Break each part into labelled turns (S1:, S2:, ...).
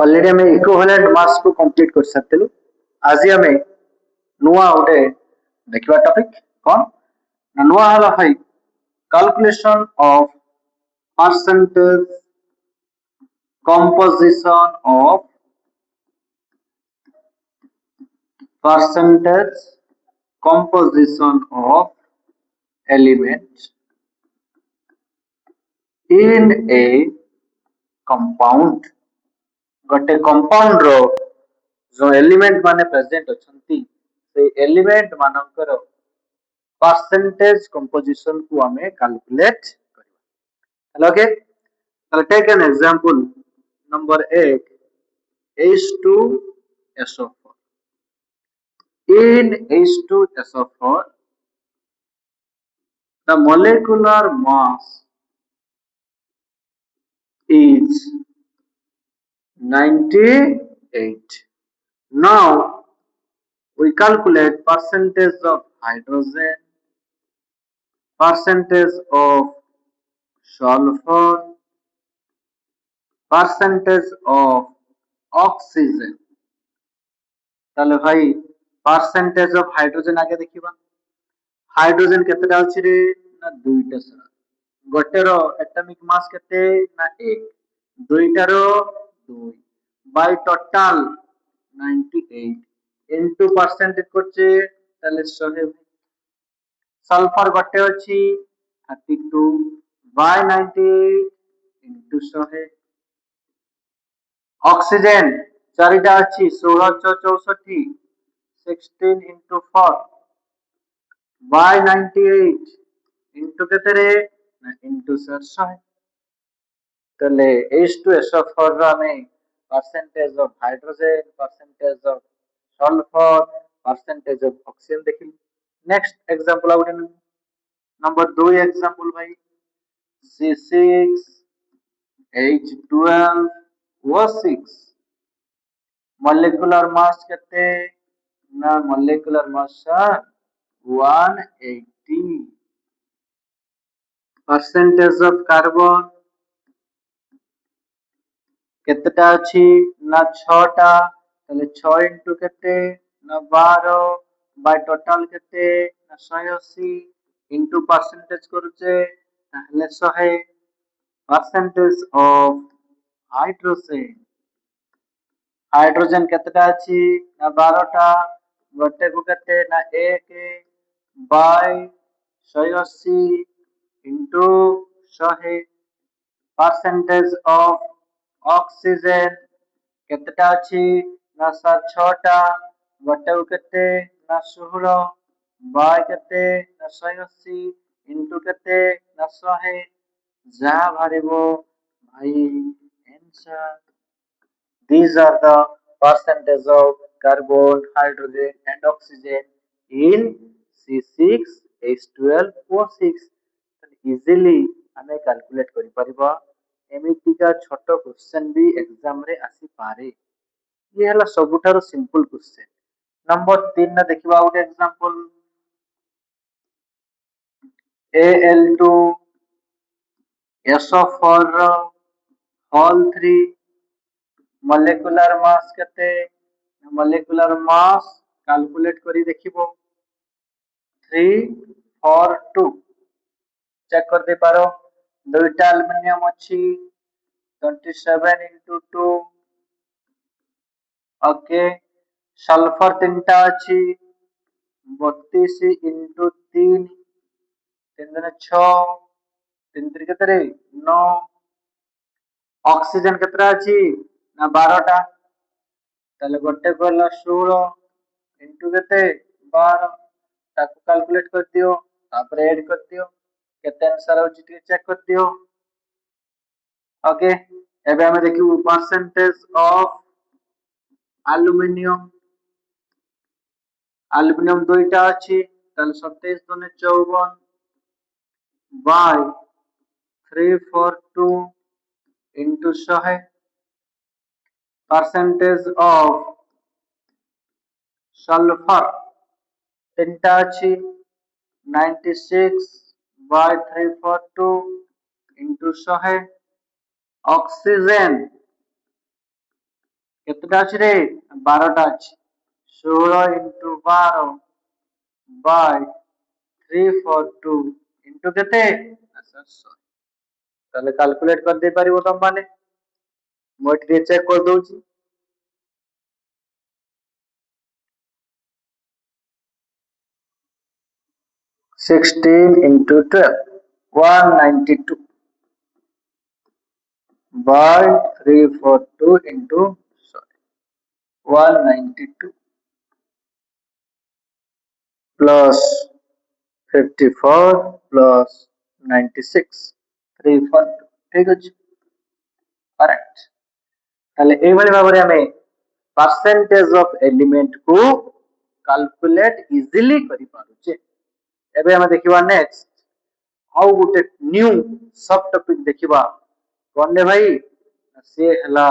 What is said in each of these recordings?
S1: Already आम equivalent mass को complete कर सारी आज आम नुआ गोटे देखा टॉपिक कौन ना नुआ है भाई calculation of percentage composition of percentage composition of elements in a compound गोटे कंपाउंड रो जो एलिमेंट माने प्रेजेंट अछंती से एलिमेंट मानकर परसेंटेज कंपोजिशन को हमें कैलकुलेट करबा okay so take an example number 8 H2SO4 in H2SO4 the molecular mass is 98. Now we calculate percentage of hydrogen, percentage of sulfur, percentage of oxygen. ताले भाई percentage of hydrogen आगे देखिबा hydrogen केतेटा अछि रे ना दुईटा सर गोटे रो एटॉमिक मास केते ना 1 दुईटा रो 2 बाय टोटल 98 into परसेंटेज करचे ताले 100 सल्फर गोटे अछि 32 बाय 98 into 100 ऑक्सीजन चारिटा अछि 1664 16 into 4 by 98 into केतरे into 100 तले H2SO4 रा में percentage of hydrogen percentage of sulfur percentage of oxygen देखिल next example out number 2 example भाई C6H12O6 molecular mass केते ना molecular mass 180 percentage of carbon केतेटा अछि ना 6 टा तले 6 into केते ना 12 बाय टोटल केते ना 180 into percentage करूचे ताहले 100 percentage of hydrogen हाइड्रोजन केतेटा अछि ना 12 टा गोटे को केते ना 1 by 180 into 100 percentage of oxygen केतेटा अछि ना 6 टा गोटे को केते ना 16 बाय केते ना 180 into केते ना 100 जा भरिबो भाई answer these are the percentage of carbon hydrogen and oxygen in C6H12O6 easily हमें कैलकुलेट करि परिबा एमितिका छोट क्वेश्चन भी एग्जाम रे आसी पारे ये हला सबुठारो सिंपल क्वेश्चन नंबर 3 ना देखिबा उटे example Al2SO4 whole 3 molecular mass केते molecular mass कैलकुलेट करी देखिबो 342 चेक कर दे पारो दुईटा एल्युमिनियम अछि 27 into 2 ओके सल्फर तीनटा अछि 32 into 3 3 दिन 6 3 3 केते रे 9 ऑक्सीजन केतरा अछि ना 12 टा ताले गोटे कोला 16 into केते 12 ताको कैलकुलेट कर दियो तापर ऐड कर दियो केते आंसर होची टी चेक कर दियो ओके एबे हमें देखियो परसेंटेज ऑफ एल्युमिनियम एल्युमिनियम दुईटा अछि ताले 27 दुने 54 bye 342 into 100 percentage of sulfur तीनटा अछि 96 by 342 into 100 oxygen केतटा अछि रे 12टा अछि 16 into 12 by 342 into केते 100 ताले कैलकुलेट कर दे परिबो तम माने मो एठी चेक कर दउची 16 into 12 192 by 342 into 192 plus 54 plus 96 342 ठीक अछि करेक्ट ताले एई भली भाबरे हमें परसेंटेज ऑफ एलिमेंट को कैलकुलेट इजीली करि पारुचे एबे हम देखिबा नेक्स्ट आउ गुटे न्यू सब टॉपिक देखिबा कोन भाई से हला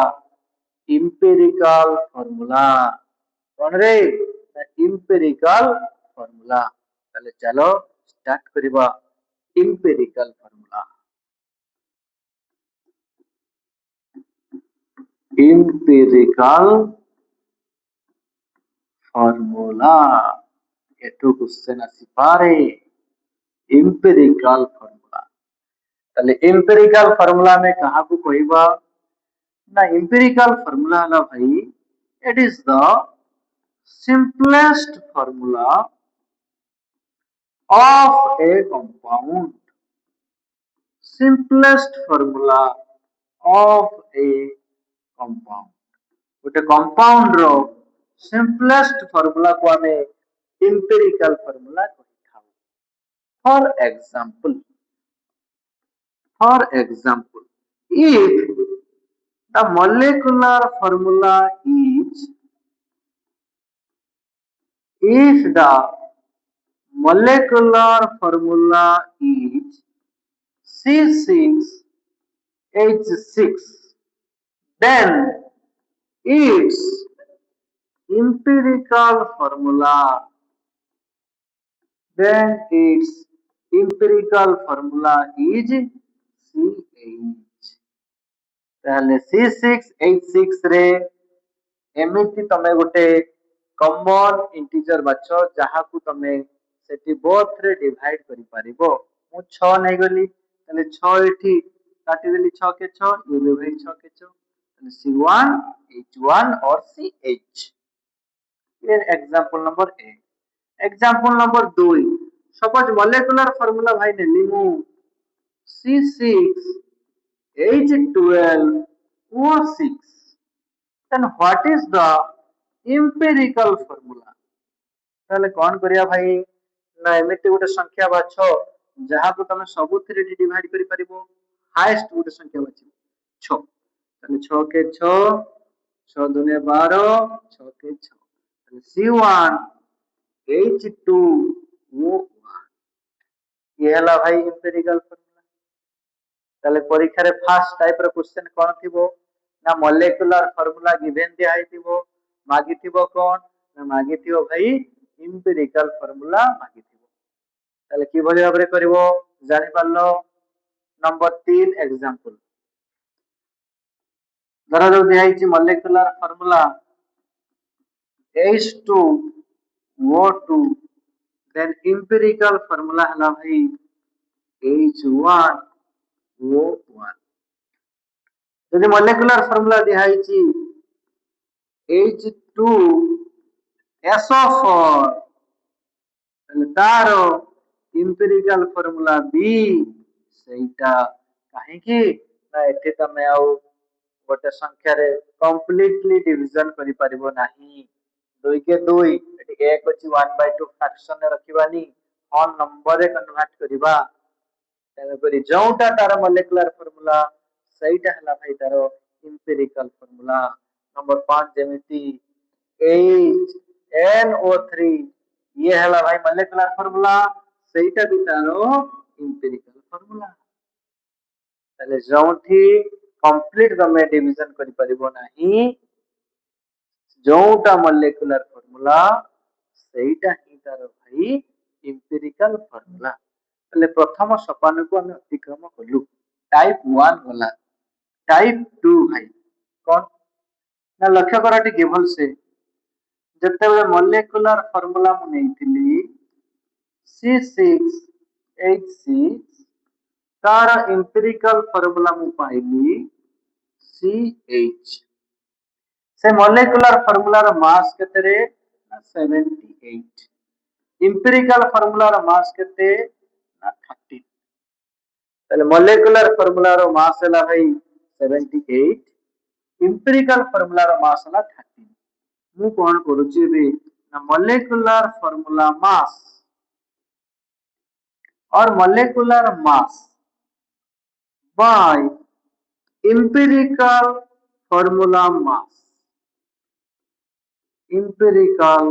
S1: empirical formula कौन रे empirical formula ताले चलो स्टार्ट करिबा empirical formula एटू क्वेश्चन आसी पारे empirical formula ताले empirical formula में कहा को कहिबा ना empirical formula ना भाई it is the simplest formula of a compound simplest formula of a compound गोटे कंपाउंड रो सिंपलेस्ट फार्मूला को हमें एम्पिरिकल फार्मूला कहिथाउ for example if the molecular formula is if the molecular formula is C6H6 then its empirical formula is CH ताले C6H6 रे एमिति तमे गोटे कॉमन इंटीजर बाछ जहा को तमे सेठी बोथ रे डिवाइड करि परिबो मु 6 नै गली ताले 6 एठी काटी देली 6 के 6 ये भी भाई 6 के 6 ताले C1 H1 और CH ये example number 1 example number 2 suppose molecular formula भाई ने लिमु C6 H12 O6 then what is the empirical formula ताले कौन करिया भाई ना एमिति गोटे संख्या बाछ जहा को तमे सबुथिरे डिवाइड करि परिबो हाईएस्ट गोटे संख्या बाछ 6 ताले 6 के 6 6 दुने 12 6 के 6 ताले C1 H2 O1 ये हला भाई एम्पिरिकल फार्मूला ताले परीक्षा रे फर्स्ट टाइप रो क्वेश्चन कोन थिबो ना मॉलिक्यूलर फार्मूला गिवन दिया आइथिबो मागी थिबो कोन ना मागी थिबो भाई एम्पिरिकल फार्मूला मागी थिबो ताले की भली भाबरे करबो जानि पारलो नंबर 3 एग्जांपल धरा जो दिया आइछि molecular formula H2O2 then empirical formula हला भाई H1O1 যদি মলিকুলার ফর্মুলা দিয়া হইছি H2SO4 তাহলে তার এম্পিরিকাল ফর্মুলা বি সেইটা কাহিকি না এଠି তমে আউ গোটে সংখ্যারে কমপ্লিটলি ডিভিजन করি পারিবো नाही 2 के 2 এটি 1 ଅଛି 1/2 ফ্র্যাকশন রে রখিবানি অন নম্বর রে কনভার্ট করিবা तेणुकरी जोटा तार मॉलिक्यूलर फार्मूला सहीटा हला भाई तार एम्पिरिकल फार्मूला नंबर 5 जेमिति HNO3 ये हला भाई मॉलिक्यूलर फार्मूला सहीटा भी तार एम्पिरिकल फार्मूला ताले जोठी कंप्लीट तमे डिवीजन करि परिबो नाही जोटा मॉलिक्यूलर फार्मूला सहीटा ही तार भाई एम्पिरिकल फार्मूला ताले प्रथम सोपान को हम अतिक्रम कलु टाइप 1 गला टाइप 2 भाई कौन ନା ଲକ୍ଷ୍ୟ କର ଟିକେ ଭଲସେ ଯେତେବେଳେ ମଲିକ୍ୟୁଲାର ଫର୍ମୁଲା ମୁଁ ନେଇଥିଲି C6H6 तार एम्पिरिकल फॉर्मूला मु पाइली CH से मॉलिक्यूलर फॉर्मूला रो मास केते रे 78 एम्पिरिकल फॉर्मूला रो मास केते 30 ताले मॉलिक्यूलर फॉर्मूला रो मास हला भाई 78 एम्पिरिकल फॉर्मूला रो मास हला 30 मु कोन करूची बे ना मॉलिक्यूलर फॉर्मूला मास और molecular mass by empirical formula mass empirical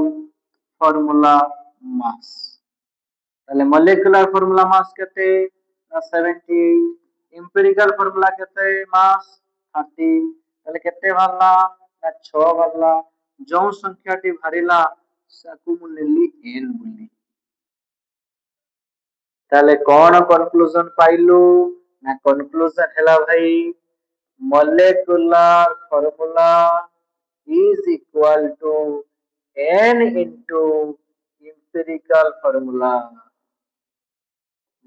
S1: formula mass তাহলে molecular formula mass কেতে না 78 empirical formula কেতে mass 30 তাহলে কেতে বাহারলা না 6 বাহারলা जो संख्याटी बाहरिला साकु मु नेली n बोली ताले कौन कंक्लूजन पाइलु ना कंक्लूजन हैला भाई molecular formula is equal to n into empirical formula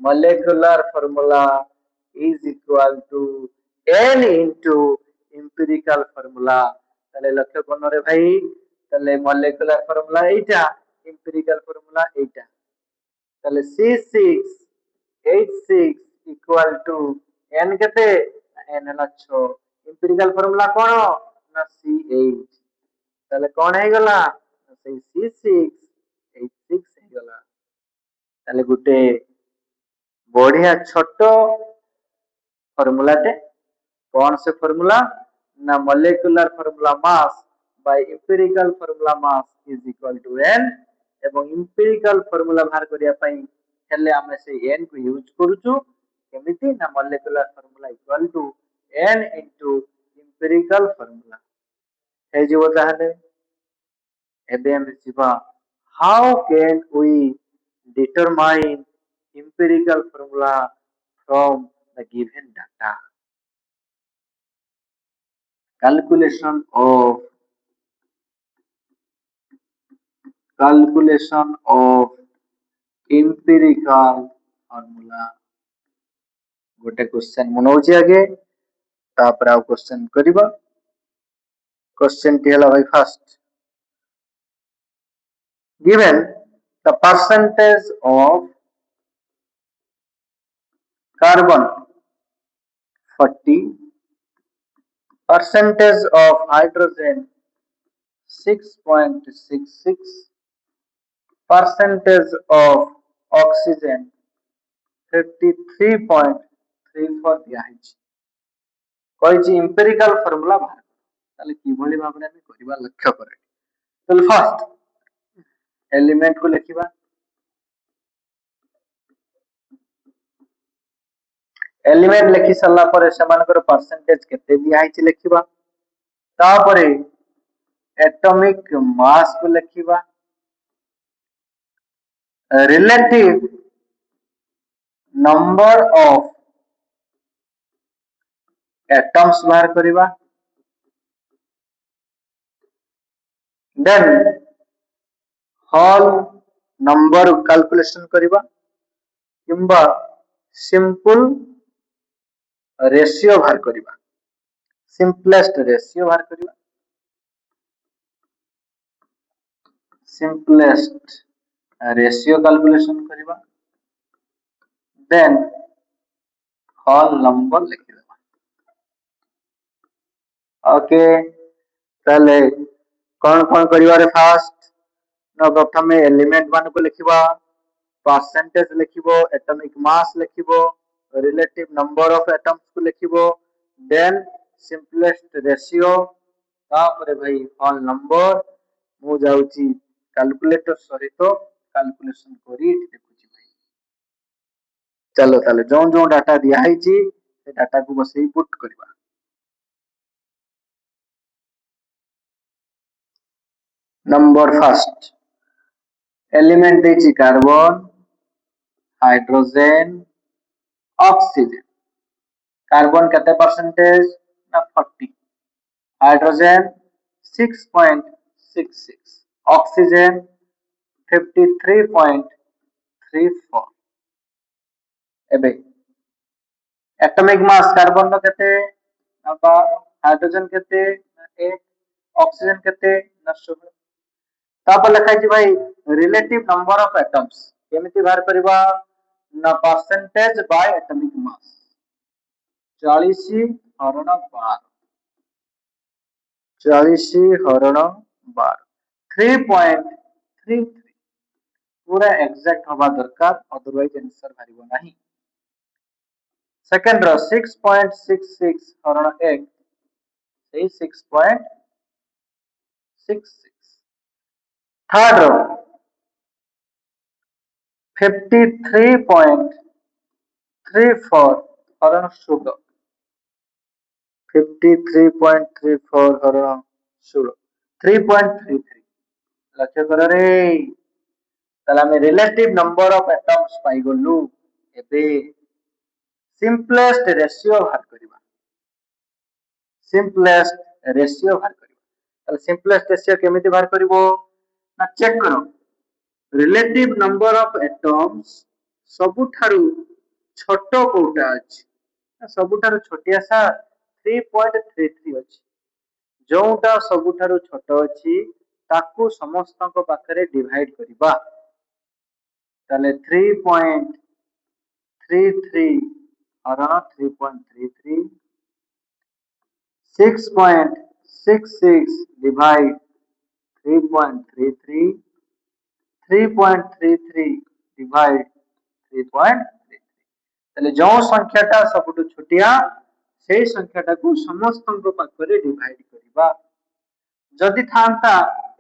S1: molecular formula is equal to n into empirical formula তাহলে লক্ষ্য করো রে ভাই তাহলে molecular formula এইটা empirical formula এইটা তাহলে C6H6 equal to n কেতে n হলা 6 empirical formula কোন না CH তাহলে কোন হয়ে গলা সেই C6H6 হয়ে গলা তাহলে গুটে বঢ়িয়া ছোট ফর্মুলাতে কোন সে ফর্মুলা না molecular formula mass by empirical formula mass is equal to n এবং এম্পিরিক্যাল ফর্মুলা বাহার করিয়া পাই হেলে ଆମେ ସେ n କୁ ୟୁଜ କରୁଛୁ କେମିତି ନା molecular formula equal to n into empirical formula ହେଇଯିବ ତାହେଲେ ଏବେ ଆମେ ଯିବା how can we determine empirical formula from the given data calculation of empirical formula गोटे क्वेश्चन मनौची आगे तापर आउ क्वेश्चन करिबा क्वेश्चन टी हला भाई first given the percentage of carbon 40 percentage of hydrogen 6.66 percentage of oxygen 53.34 दिया है कहिछि एम्पिरिकल फार्मूला बाहर ताले किभली भाबरे हम करिबा लक्ष्य करे तो फर्स्ट एलिमेंट को लिखिबा एलिमेंट लिखि सल्ला पर समानकर परसेंटेज केते दिया है लिखिबा तापरे एटॉमिक मास को लिखिबा relative number of atoms बाहर करिबा then whole number calculation करिबा किंबा simple ratio बाहर करिबा simplest ratio बाहर करिबा simplest ratio calculation करिबा then whole number लिखि देबा ओके ताले कौन करिबा रे फास्ट न प्रथमे एलिमेंट मान को लिखिबा परसेंटेज लिखिबो एटॉमिक मास लिखिबो रिलेटिव नंबर ऑफ एटम्स को लिखिबो देन सिंपलेस्ट रेशियो तापरे भाई होल नंबर मु जाउची कैलकुलेटर सहित कैलकुलेशन करी देखुची भाई चलो ताले जो जो डाटा दिया है से डाटा को बस पुट करबा नंबर फर्स्ट एलिमेंट देची कार्बन हाइड्रोजन ऑक्सीजन कार्बन केते परसेंटेज ना 40 हाइड्रोजन 6.66, oxygen 53.34. ଏବେ एटॉमिक मास कार्बन रो केते ना 12, हाइड्रोजन केते ना 1, ऑक्सीजन केते ना 16. तापर लिखा है भाई रिलेटिव नंबर ऑफ एटम्स केमिति बाहर करबा ना परसेंटेज बाय एटॉमिक मास 40 हरण 12, 40 हरण 12, 3.33 पूरा एग्जैक्ट हवा दरकार, अदरवाइज आंसर बाहरिबो नाही. सेकंड रो 6.66 हरण 1 सही 6.66. थर्ड रो 53.34 हरण 16, 53.34 हरण 16, 3.33. लक्ष्य कर रे ताला में रिलेटिव नंबर ऑफ एटम्स पाई गलु. एबे सिंपलेस्ट रेशियो बाहर करबा, सिंपलेस्ट रेशियो बाहर करबा. ताले सिंपलेस्ट रेशियो केमिति बाहर करबो ना चेक करो रिलेटिव नंबर ऑफ एटम्स सबुठारु छोटो कोटा अछि सबुठारु छोटिया सा 3.33 अछि जोटा सबुठारु छोटो अछि ताकू समस्तक पाखरे डिवाइड करिबा ताले 3.33 हरण 3.33 6.66 डिवाइड 3.33 3.33 डिवाइड 3.33 ताले जो संख्याटा सबुठु छोटिया सेही संख्याटाकू समस्तक पाखरे डिवाइड करिबा जदि थांता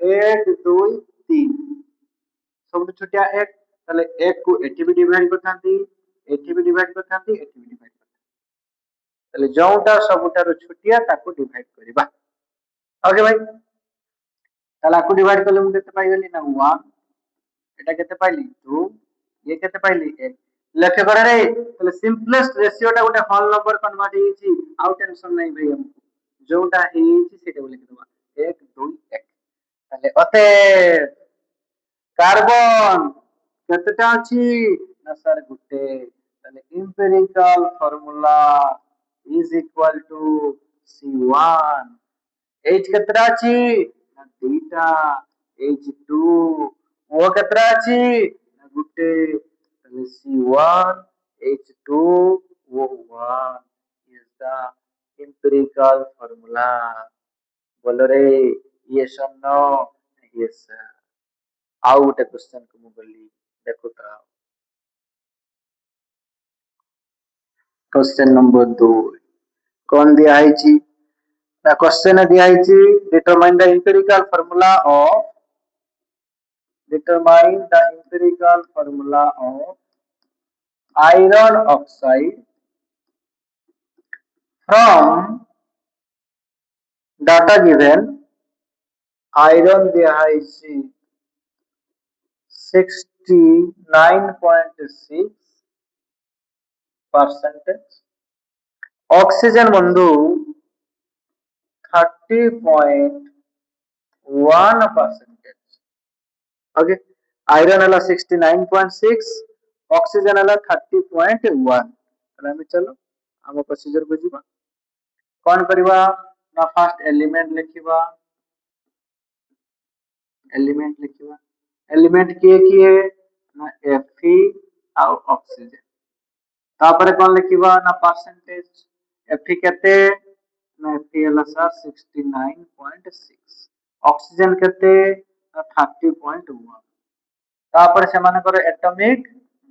S1: 1 2 3 सबुठु छोटिया 1 ताले 1 को एठी भी डिवाइड करथांती एठी भी डिवाइड करथांती एठी भी डिवाइड करथांती ताले जोटा सबुठारु छोटिया ताकू डिवाइड करिबा. ओके भाई ताले आकू डिवाइड करले मु केते पाई गेली ना 1 এটা কেতে পাইলি 2 ये केते पाइली 1 लक्ष्य कर रे তাহলে সিম্পলেস্ট রেশিওটা গোটে হোল নম্বর কনভার্ট ହେଇଛି ଆଉ টেনশন নাই ভাই हमको जोटा ହେଇଛି সেটা লিখি দেবা 1 2 1 তাহলে অতে कार्बन केतेटा अछि ना सर गुटे তাহলে empirical formula is equal to C1 H केतेटा अछि ना दुईटा H2 O केतेटा अछि ना गुटे ताहले C1 H2 O1 is the empirical formula. बोलो रे yes or no? Yes sir. आउ गोटे क्वेश्चन को मु बोली देखो तो क्वेश्चन नंबर 2 कौन दिया है जी ना क्वेश्चन दिया है जी determine the empirical formula of determine the empirical formula of iron oxide from data given iron दिया है जी 69.6% ऑक्सीजन बंधु 30.1%. ओके आयरन है 69.6 ऑक्सीजन है 30.1 ताले चलो आम प्रोसीजर को जीवा कौन करवा ना फास्ट एलिमेंट लिखिबा एलिमेंट किए ना Fe और ऑक्सीजन तापरे कौन लिखिबा ना परसेंटेज Fe केते ना Fe हला सर 69.6 ऑक्सीजन केते ना 30.1 तापर से मानकर एटॉमिक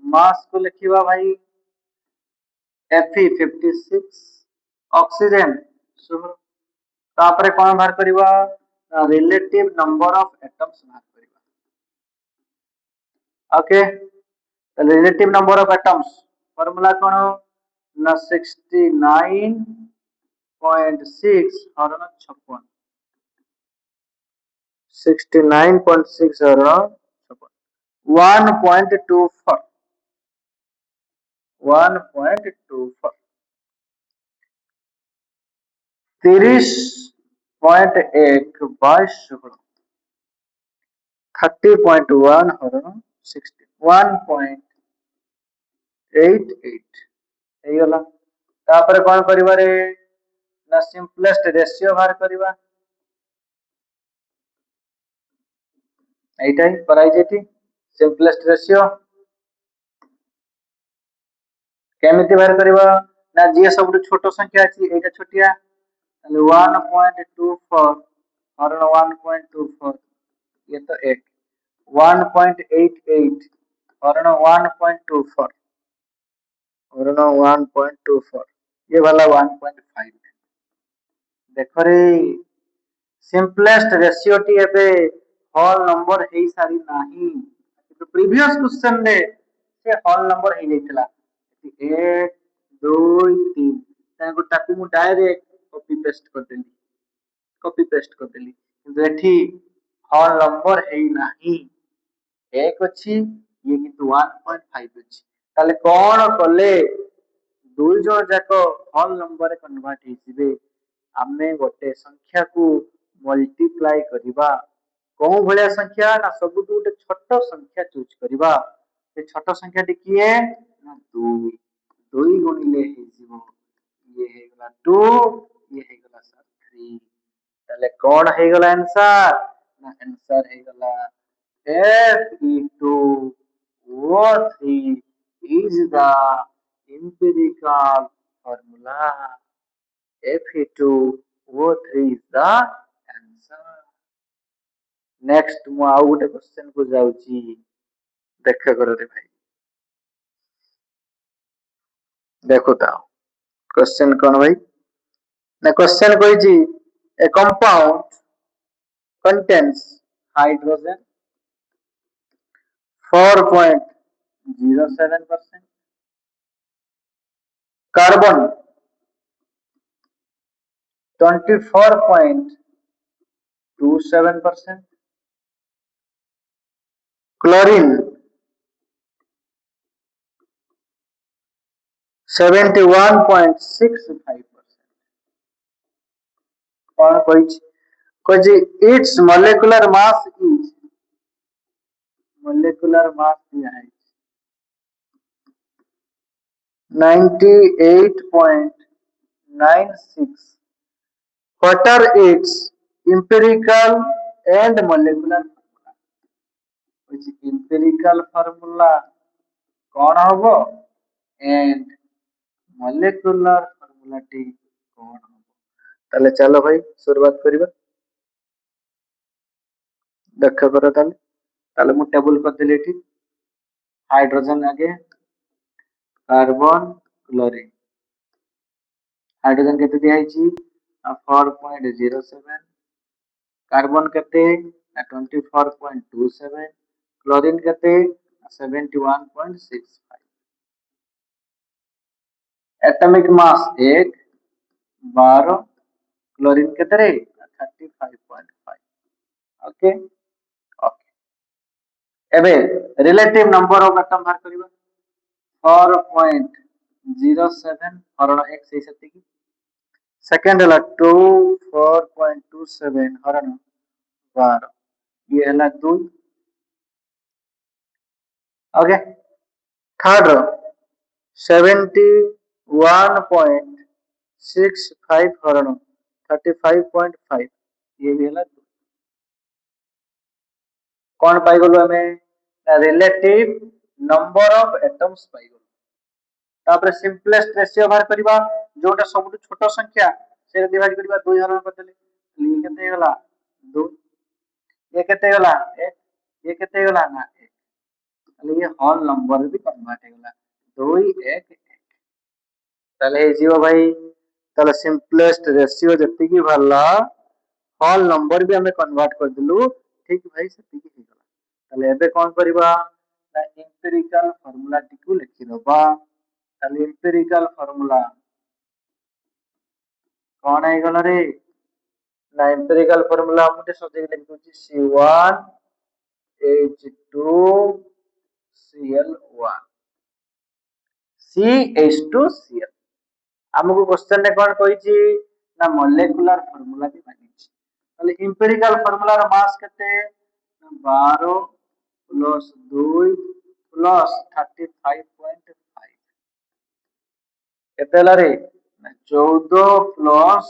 S1: मास को लिखिबा भाई Fe 56 ऑक्सीजन 16 तापर कौन बाहर करबा रिलेटिव नंबर ऑफ एटम्स बाहर करबा. Okay relative number of atoms formula कौन ना 69.6 हरण 56 69.6 हरण 56 1.24 30 0.1 30.1 ହରଣ 60 1.88 ହେଇଗଲା। ତାପରେ କଣ କରିବାରେ ନା ସିମ୍ପଲେଷ୍ଟ ରେସିଓ ବାହାର କରିବା। এইটা କରାଇଛି এଠି ସିମ୍ପଲେଷ୍ଟ ରେସିଓ କେମିତି ବାହାର କରିବା ନା ଯିଏ ସବୁଠୁ ଛୋଟ ସଂଖ୍ୟା ଅଛି ଏଇଟା ଛୋଟିଆ ତାହେଲେ 1.24 ହରଣ 1.24 ये तो 8 1.88 हरण 1.24 हरण 1.24 ये वाला 1.5 देखो रे सिंपलेस्ट रेशियो टी एबे होल नंबर हेई सारी नाही तो प्रीवियस क्वेश्चन रे से होल नंबर हेई जाइतला 1 2 3 ताको ताकू मु डायरेक्ट कॉपी पेस्ट कर देली किंतु एठी होल नंबर हेई नाही एक अच्छी ये किंतु 1.5 अच्छी ताले कौन कले दुई जण जाक होल नंबर कन्वर्ट हेजिबे आमे गोटे संख्या को मल्टीप्लाई करिबा कौ भलिया संख्या ना सबुठु गोटे छोट संख्या चूज करिबा से छोट संख्या टी किए ना 2 2 गुणिले हेजिबो ये हेगला 2 ये हेगला सर 3 ताले कौन हेगला आंसर ना answer हेगला Fe2O3 is the empirical formula. Fe2O3 is the answer. Next ମୁଁ ଆଉ ଗୋଟେ क्वेश्चन को ଯାଉଛି ଦେଖା କର रे ଭାଇ देखो ता क्वेश्चन कौन भाई ना क्वेश्चन କହିଛି a compound contains hydrogen 4.07%, carbon 24.27%, chlorine 71.65%. कौन କହିଛି its molecular mass दिया है 98.96. What are its empirical and molecular formula? which empirical formula कौन होबो and molecular formula टी कौन होबो ताले चलो भाई शुरुआत करिबा देखा करो ताले ताले मु टेबल कर देली एठी हाइड्रोजन आगे कार्बन क्लोरीन हाइड्रोजन केते दिया हिची 4.07 कार्बन केते 24.27 क्लोरीन केते 71.65 एटॉमिक मास 1 12 क्लोरीन केते रे 35.5 ओके ओके एबे रिलेटिव नंबर ऑफ एटम बाहर करिबा 4.07 हरण x सही सती की सेकंड हला 4.27 हरण 12 ये हला 2 ओके थर्ड 71.65 हरण 35.5 ये भी हला 2 कौन पाई गलो हमें रिलेटिव नंबर ऑफ एटम्स पाई गलो तापर सिंपलेस्ट रेशियो बाहर करबा जोटा सबटु छोट संख्या से डिवाइड करबा 2 हरण कर देले ये केते गला 2 ये केते गला 1 ये केते गला ना 1 ताले ये होल नंबर भी कन्वर्ट हो गला 2 1 1 ताले हे जीव भाई ताले सिंपलेस्ट रेशियो जति की भला होल नंबर भी हमें कन्वर्ट कर दिलु ठीक भाई सती की हो गला ताले एबे कोन करबा ना एम्पिरिकल फार्मूला टिकु लिखि दबा ताले एम्पिरिकल फार्मूला कौन है गला रे ना एम्पिरिकल फार्मूला हमटे सजे लिख दूची C1 H2Cl1 CH2Cl हमको क्वेश्चन रे कोन कहिची ना मॉलिक्यूलर फार्मूला भी मानिची তাহলে ইম্পেরিকাল ফর্মুলার মাস কেতে 12 প্লস 2 প্লস 35.5 কেতে ହେଲା ରେ 14 প্লস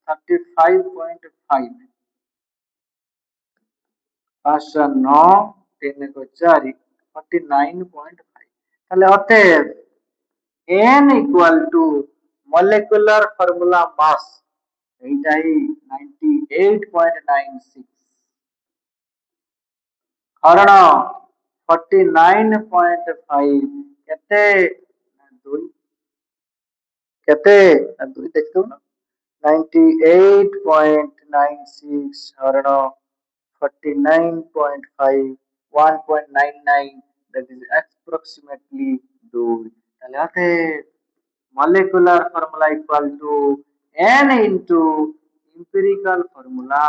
S1: 35.5 5 9 3 4 49.5 তাহলে অতএব n equal to molecular formula mass এইটা হি 98.96 হରଣ 49.5 কেতে 2 কেতে 2 দেখছো না 98.96 হରଣ 49.5 1.99 that is approximately 2 তাহলে হাতে molecular formula equal to n into empirical formula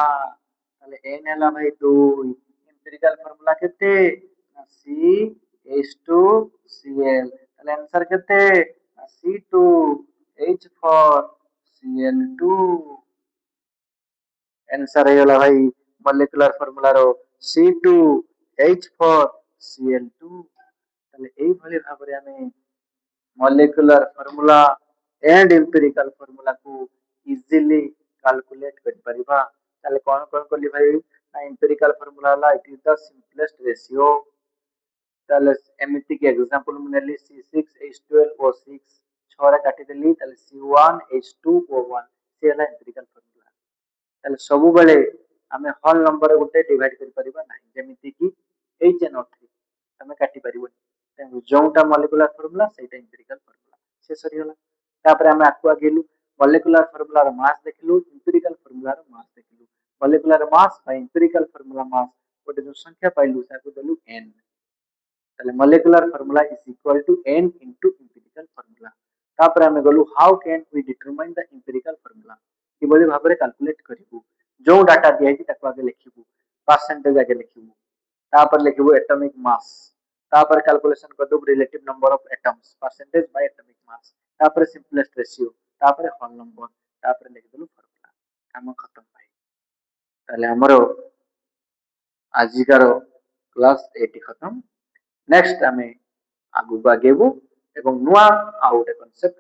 S1: তাহলে n ହେଲା ভাই 2 empirical formula কেতে CH2Cl তাহলে आंसर কেতে C2H4Cl2 आंसर ହେଇଗଲା ଭାଇ molecular formula रो C2H4Cl2 ତାହେଲେ ଏଇ ଭଳି ଭାବରେ ଆମେ molecular formula and empirical formula को easily calculate कर परिबा ताले कौन कौन करली भाई empirical formula La it is the simplest ratio ताले एमिति के एग्जांपल मुनेली C6H12O6 छरा काटी देली ताले C1H2O1 से ହେଲା empirical formula ताले सब बेले आमे होल नंबर गुटे डिवाइड कर परिबा नाही जेमिति कि HNO3 तमे काटी परिबो जोटा मॉलिक्यूलर फॉर्मूला सेटा एम्पिरिकल फॉर्मूला से सरी होला तापर हम आकुआ गेलु मॉलिक्यूलर फॉर्मूला रो मास देखलु एम्पिरिकल फॉर्मूला रो मास देखलु molecular mass by empirical formula mass गोटे जो संख्या पाइलु ताको देलु n ताले molecular formula is equal to n into empirical formula तापर हम गलु how can we determine the empirical formula कि बोली भाबरे कैलकुलेट करिवु जो डाटा दिया है ताको आगे लिखिबु परसेंटेज आगे लिखिबु तापर लिखिबु एटॉमिक मास तापर कैलकुलेशन कर दो relative number of atoms percentage by atomic mass तापर सिंपलेस्ट रेशियो तापर होल नंबर तापर लिख देलु फार्मूला काम खत्म भाई ताले हमरो आजिकार क्लास 8 खत्म नेक्स्ट हमें आगु आगेबु एवं नुआ आउट कॉन्सेप्ट